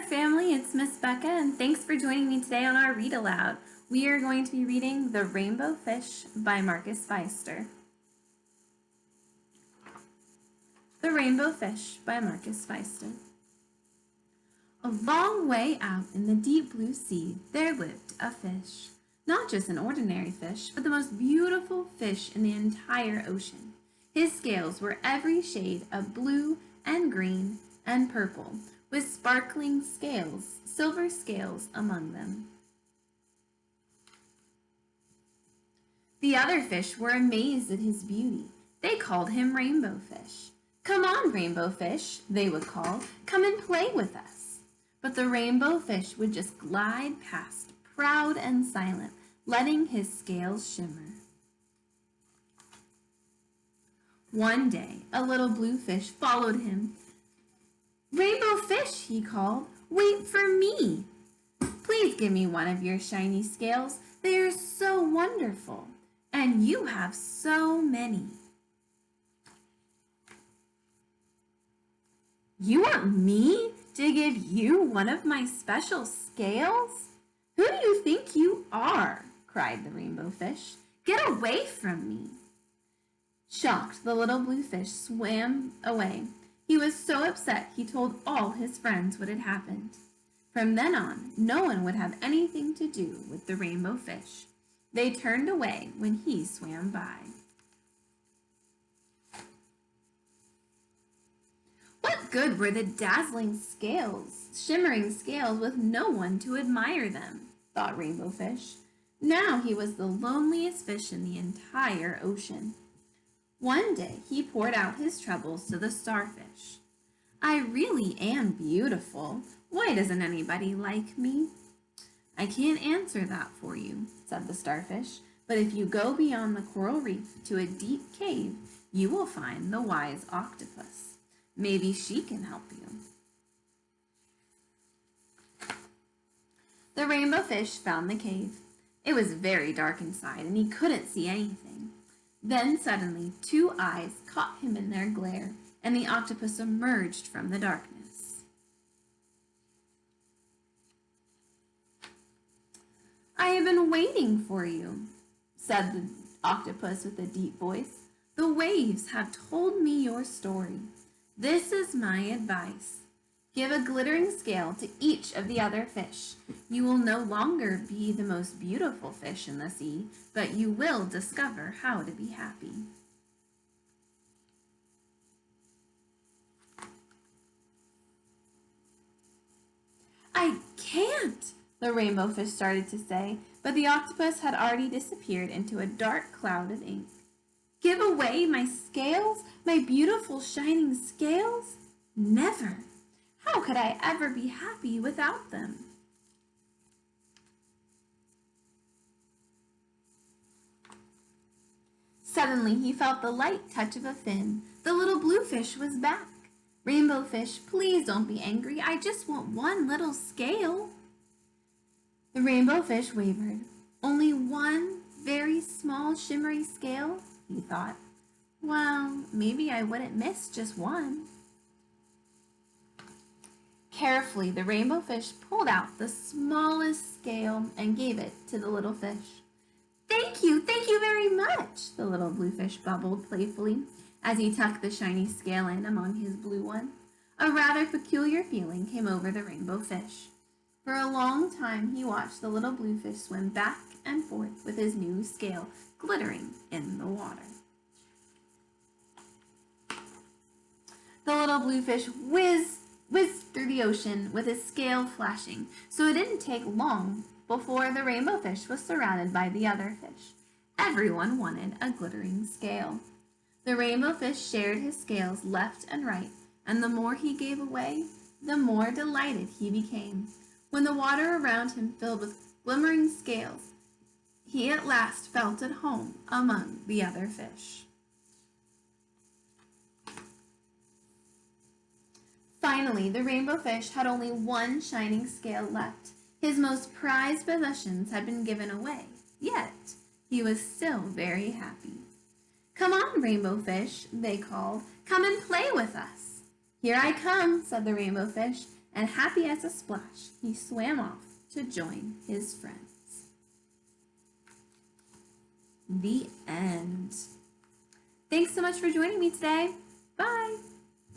family, it's Miss Becca, and thanks for joining me today on our read aloud. We are going to be reading The Rainbow Fish by Marcus Pfister. The Rainbow Fish by Marcus Pfister. A long way out in the deep blue sea, there lived a fish. Not just an ordinary fish, but the most beautiful fish in the entire ocean. His scales were every shade of blue and green and purple, with sparkling scales, silver scales among them. The other fish were amazed at his beauty. They called him Rainbow Fish. "Come on, Rainbow Fish," they would call. "Come and play with us." But the Rainbow Fish would just glide past, proud and silent, letting his scales shimmer. One day, a little blue fish followed him. "Rainbow Fish," he called, "wait for me. Please give me one of your shiny scales. They are so wonderful, and you have so many." "You want me to give you one of my special scales? Who do you think you are?" cried the Rainbow Fish. "Get away from me." Shocked, the little blue fish swam away. He was so upset he told all his friends what had happened. From then on, no one would have anything to do with the Rainbow Fish. They turned away when he swam by. What good were the dazzling scales, shimmering scales with no one to admire them, thought Rainbow Fish. Now he was the loneliest fish in the entire ocean. One day he poured out his troubles to the starfish. "I really am beautiful. Why doesn't anybody like me?" "I can't answer that for you," said the starfish, "but if you go beyond the coral reef to a deep cave, you will find the wise octopus. Maybe she can help you." The Rainbow Fish found the cave. It was very dark inside, and he couldn't see anything. Then suddenly 2 eyes caught him in their glare, and the octopus emerged from the darkness. "I have been waiting for you," said the octopus with a deep voice. "The waves have told me your story. This is my advice. Give a glittering scale to each of the other fish. You will no longer be the most beautiful fish in the sea, but you will discover how to be happy." "I can't," the Rainbow Fish started to say, but the octopus had already disappeared into a dark cloud of ink. "Give away my scales, my beautiful shining scales? Never! How could I ever be happy without them?" Suddenly he felt the light touch of a fin. The little blue fish was back. "Rainbow Fish, please don't be angry. I just want one little scale." The Rainbow Fish wavered. "Only one very small shimmery scale?" he thought. "Well, maybe I wouldn't miss just one." Carefully, the Rainbow Fish pulled out the smallest scale and gave it to the little fish. Thank you very much," the little blue fish bubbled playfully as he tucked the shiny scale in among his blue one. A rather peculiar feeling came over the Rainbow Fish. For a long time he watched the little blue fish swim back and forth with his new scale glittering in the water. The little blue fish whizzed through the ocean with his scale flashing, so it didn't take long before the Rainbow Fish was surrounded by the other fish. Everyone wanted a glittering scale. The Rainbow Fish shared his scales left and right, and the more he gave away, the more delighted he became. When the water around him filled with glimmering scales, he at last felt at home among the other fish. Finally, the Rainbow Fish had only one shining scale left. His most prized possessions had been given away, yet he was still very happy. "Come on, Rainbow Fish," they called. "Come and play with us." "Here I come," said the Rainbow Fish, and happy as a splash, he swam off to join his friends. The end. Thanks so much for joining me today. Bye.